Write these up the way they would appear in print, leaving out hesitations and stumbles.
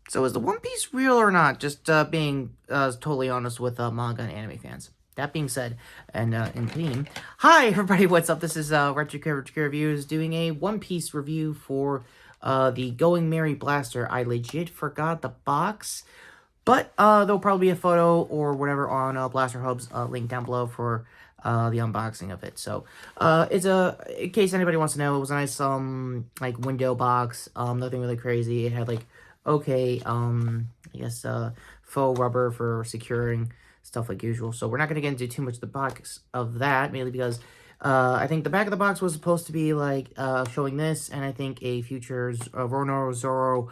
So is the One Piece real or not? Just being totally honest with manga and anime fans. That being said, and in theme, hi everybody, what's up? This is Retro Reviews doing a One Piece review for the Going Merry Blaster. I legit forgot the box, but there'll probably be a photo or whatever on Blaster Hub's link down below for the unboxing of it. So it's in case anybody wants to know, it was a nice like window box, nothing really crazy. It had like okay, I guess faux rubber for securing stuff like usual. So we're not gonna get into too much of the box of that, mainly because I think the back of the box was supposed to be like showing this, and I think a future Rono Zoro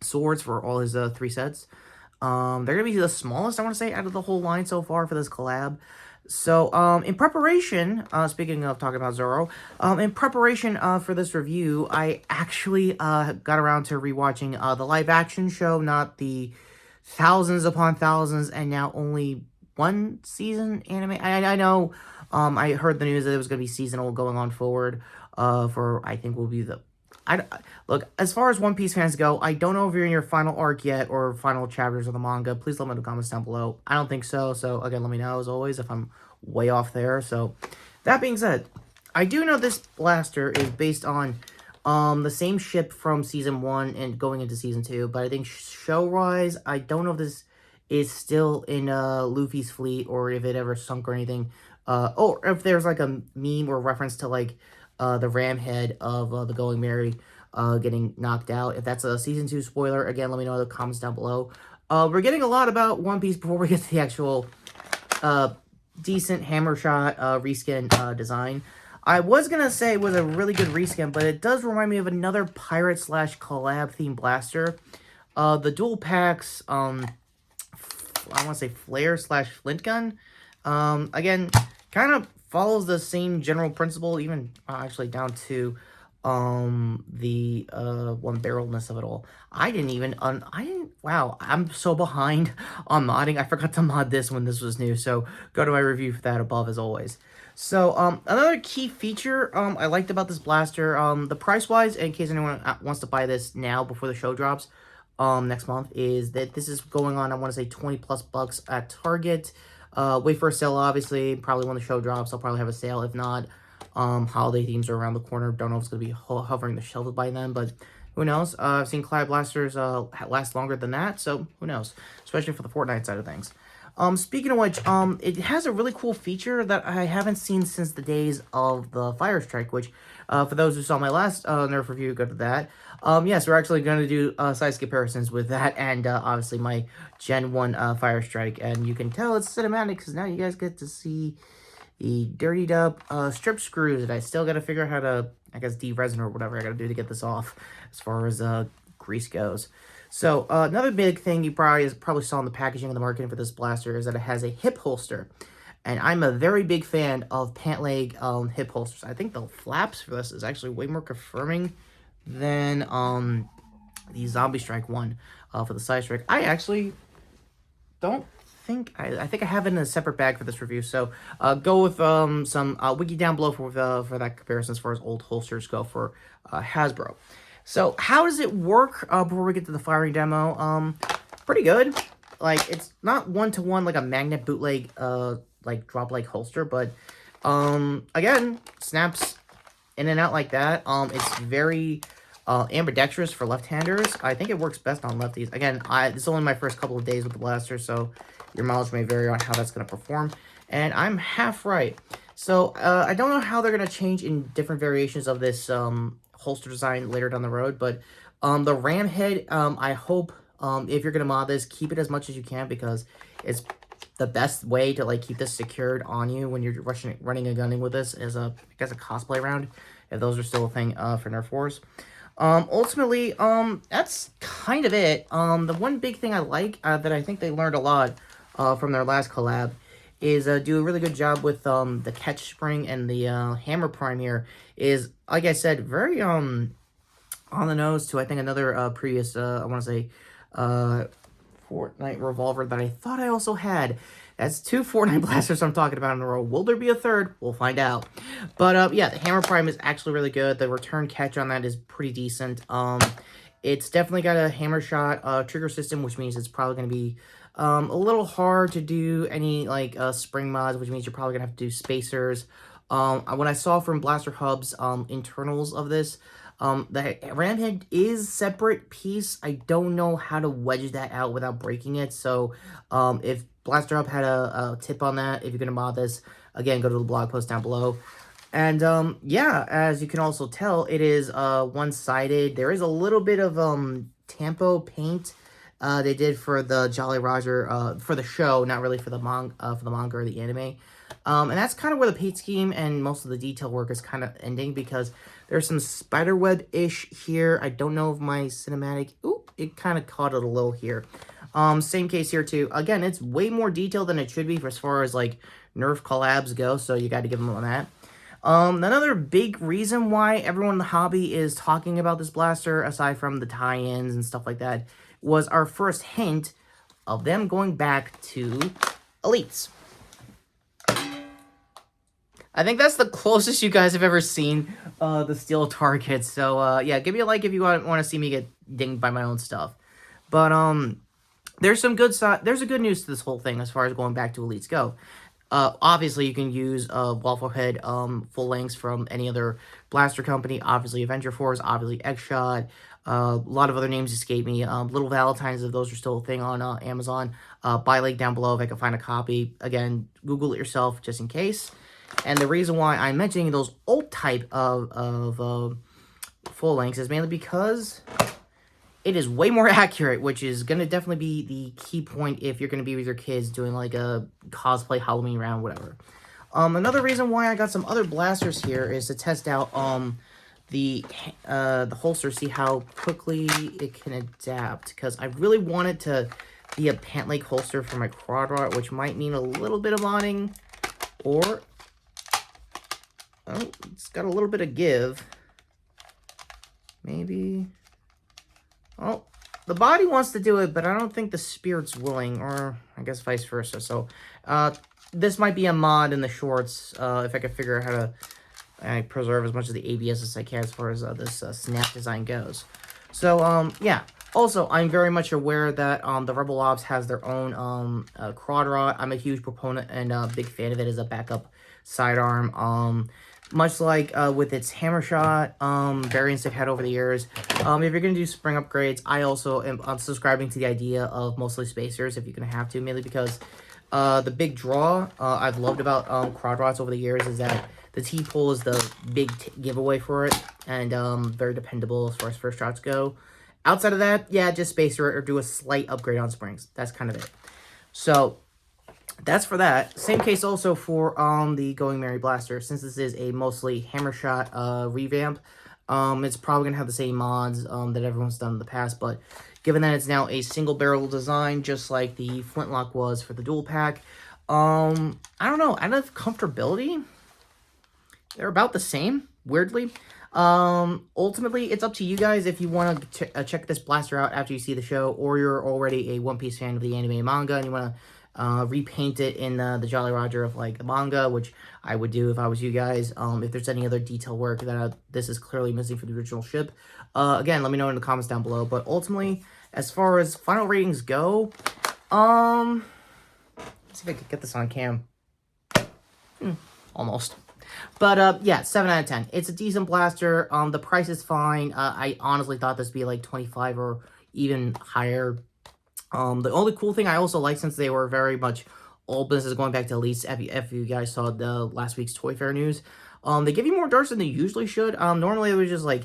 swords for all his 3 sets. They're gonna be the smallest, I want to say, out of the whole line so far for this collab. So, in preparation, speaking of talking about Zoro, in preparation for this review, I actually got around to rewatching the live-action show, not the thousands upon thousands, and now only one season anime. I know, I heard the news that it was going to be seasonal going on forward, for, I think will be the look, as far as One Piece fans go, I don't know if you're in your final arc yet or final chapters of the manga. Please let me know in the comments down below. I don't think so. So, again, let me know, as always, if I'm way off there. So, that being said, I do know this blaster is based on the same ship from Season 1 and going into Season 2. But I think show-wise, I don't know if this is still in Luffy's fleet or if it ever sunk or anything. Or if there's, like, a meme or reference to, like, the ram head of the Going Merry getting knocked out. If that's a Season 2 spoiler, again, let me know in the comments down below. We're getting a lot about One Piece before we get to the actual decent hammer shot reskin design. I was going to say it was a really good reskin, but it does remind me of another pirate slash collab themed blaster. The dual packs, I want to say flare slash flint gun. Again, kind of follows the same general principle, even actually down to the one barrelness of it all. Wow, I'm so behind on modding. I forgot to mod this when this was new, so go to my review for that above as always. So another key feature I liked about this blaster, the price wise, in case anyone wants to buy this now before the show drops next month, is that this is going on, I want to say 20 plus bucks at Target. Wait for a sale, obviously. Probably when the show drops, I'll probably have a sale. If not, holiday themes are around the corner. Don't know if it's going to be hovering the shelves by then, but who knows? I've seen collab blasters last longer than that, so who knows? Especially for the Fortnite side of things. Speaking of which, it has a really cool feature that I haven't seen since the days of the Fire Strike, which, for those who saw my last Nerf review, go to that. Yes, we're actually going to do size comparisons with that and obviously my Gen 1 Fire Strike. And you can tell it's cinematic because now you guys get to see the dirtied up strip screws that I still got to figure out how to, I guess, de-resin or whatever I got to do to get this off as far as grease goes. So, another big thing you probably saw in the packaging and the marketing for this blaster is that it has a hip holster. And I'm a very big fan of pant leg hip holsters. I think the flaps for this is actually way more confirming than the Zombie Strike one for the Side Strike. I actually don't think... I think I have it in a separate bag for this review. So, go with some wiki down below for that comparison as far as old holsters go for Hasbro. So, how does it work before we get to the firing demo? Pretty good. Like, it's not one-to-one like a magnet bootleg, like, drop-like holster, but, again, snaps in and out like that. It's very ambidextrous for left-handers. I think it works best on lefties. Again, this is only my first couple of days with the blaster, so your mileage may vary on how that's going to perform. And I'm half right. So, I don't know how they're going to change in different variations of this, holster design later down the road, but the ram head, I hope if you're gonna mod this, keep it as much as you can because it's the best way to like keep this secured on you when you're running and gunning with this as a, I guess, a cosplay round, if those are still a thing for Nerf Wars. Ultimately, that's kind of it. The one big thing I like that I think they learned a lot from their last collab is do a really good job with the catch spring and the hammer prime here is, like I said, very on the nose to I think another previous I want to say Fortnite revolver that I thought I also had. That's 2 Fortnite blasters I'm talking about in a row. Will there be a third? We'll find out. But yeah, the hammer prime is actually really good. The return catch on that is pretty decent. It's definitely got a hammer shot trigger system, which means it's probably going to be a little hard to do any like spring mods, which means you're probably going to have to do spacers. When I saw from Blaster Hub's internals of this, the ram head is separate piece. I don't know how to wedge that out without breaking it. So if Blaster Hub had a tip on that, if you're going to mod this, again, go to the blog post down below. And, yeah, as you can also tell, it is, one-sided. There is a little bit of, tampo paint, they did for the Jolly Roger, for the show, not really for the manga or the anime. And that's kind of where the paint scheme and most of the detail work is kind of ending, because there's some spiderweb-ish here. I don't know if my cinematic, oop, it kind of caught it a little here. Same case here, too. Again, it's way more detailed than it should be for as far as, like, Nerf collabs go, so you got to give them on that. Another big reason why everyone in the hobby is talking about this blaster, aside from the tie-ins and stuff like that, was our first hint of them going back to Elites. I think that's the closest you guys have ever seen the steel targets. So, yeah, give me a like if you want to see me get dinged by my own stuff. But, there's some good there's a good news to this whole thing as far as going back to Elites go. Obviously, you can use Waffle Head full lengths from any other blaster company. Obviously, Avenger Force, obviously X-Shot. A lot of other names escape me. Little Valentines, if those are still a thing on Amazon. Buy link down below if I can find a copy. Again, Google it yourself just in case. And the reason why I'm mentioning those old type of full lengths is mainly because it is way more accurate, which is going to definitely be the key point if you're going to be with your kids doing like a cosplay Halloween round, whatever. Another reason why I got some other blasters here is to test out the holster, see how quickly it can adapt. Because I really want it to be a pant leg holster for my quad rod, which might mean a little bit of modding, or oh, it's got a little bit of give. Maybe. Oh, the body wants to do it, but I don't think the spirit's willing, or I guess vice versa. So, this might be a mod in the shorts, if I can figure out how to preserve as much of the ABS as I can as far as this snap design goes. So, yeah. Also, I'm very much aware that the Rebel Ops has their own quad rod. I'm a huge proponent and a big fan of it as a backup sidearm. Much like with its hammer shot variants they've had over the years. If you're going to do spring upgrades, I also am subscribing to the idea of mostly spacers if you're going to have to, mainly because the big draw I've loved about quad rods over the years is that the T-pull is the big giveaway for it, and very dependable as far as first shots go. Outside of that, yeah, just spacer or do a slight upgrade on springs. That's kind of it. So that's for that. Same case also for the Going Merry Blaster. Since this is a mostly hammer shot revamp, it's probably going to have the same mods that everyone's done in the past, but given that it's now a single barrel design, just like the Flintlock was for the dual pack, I don't know, out of comfortability, they're about the same, weirdly. Ultimately, it's up to you guys if you want to check this blaster out after you see the show, or you're already a One Piece fan of the anime and manga and you want to repaint it in the Jolly Roger of like the manga, which I would do if I was you guys. If there's any other detail work that this is clearly missing for the original ship, again, let me know in the comments down below. But ultimately, as far as final ratings go, let's see if I can get this on cam. Almost. But, yeah, 7 out of 10. It's a decent blaster. The price is fine. I honestly thought this would be like 25 or even higher. The only cool thing I also like, since they were very much all business going back to Elites, if you guys saw the last week's Toy Fair news, they give you more darts than they usually should. Normally they would just, like,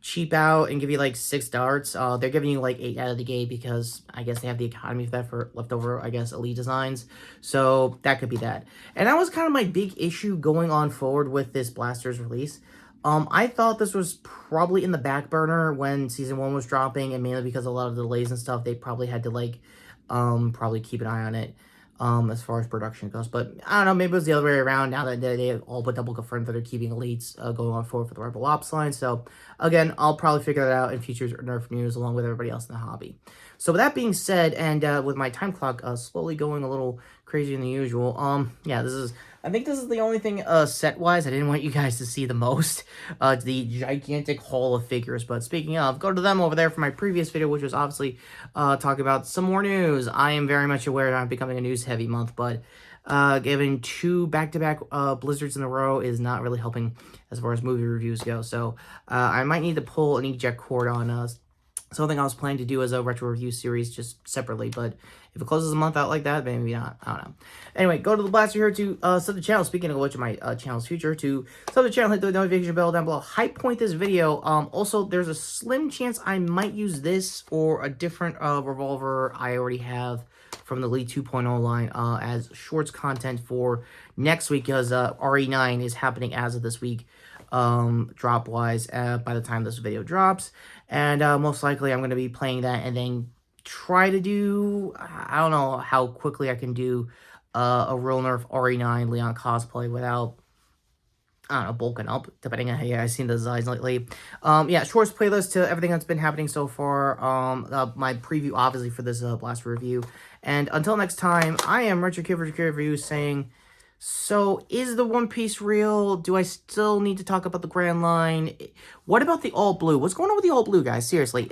cheap out and give you, like, 6 darts. They're giving you, like, 8 out of the gate because I guess they have the economy for that for leftover, I guess, Elite designs. So that could be that. And that was kind of my big issue going on forward with this blaster's release. I thought this was probably in the back burner when Season 1 was dropping, and mainly because a lot of the delays and stuff, they probably had to, like, probably keep an eye on it, as far as production goes. But, I don't know, maybe it was the other way around now that they have all but double confirmed that they're keeping Elites going on forward for the Rebel Ops line. So, again, I'll probably figure that out in future Nerf news along with everybody else in the hobby. So, with that being said, and with my time clock slowly going a little crazier than usual, yeah, this is I think this is the only thing, set-wise, I didn't want you guys to see the most. The gigantic haul of figures. But speaking of, go to them over there for my previous video, which was obviously, talking about some more news. I am very much aware that I'm becoming a news-heavy month, but, giving 2 back-to-back, blizzards in a row is not really helping as far as movie reviews go. So, I might need to pull an eject cord on, something I was planning to do as a retro review series just separately, but if it closes a month out like that, maybe not. I don't know. Anyway, go to the blaster here to sub the channel. Speaking of which, my channel's future, to sub the channel, hit the notification bell down below. Hype point this video. Also, there's a slim chance I might use this or a different revolver I already have from the Elite 2.0 line as shorts content for next week, because RE9 is happening as of this week, drop wise, by the time this video drops. And most likely I'm going to be playing that and then try to do, I don't know how quickly I can do a real Nerf RE9 Leon cosplay without, I don't know, bulking up, depending on how you guys seen the designs lately. Yeah, shorts playlist to everything that's been happening so far. My preview, obviously, for this Blaster review. And until next time, I am Retro Kid Review saying, so is the One Piece real? Do I still need to talk about the Grand Line? What about the All Blue? What's going on with the All Blue, guys? Seriously.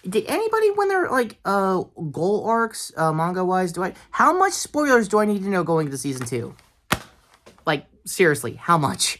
Did anybody, when they're, like, goal arcs, manga-wise, how much spoilers do I need to know going into Season 2? Like, seriously, how much?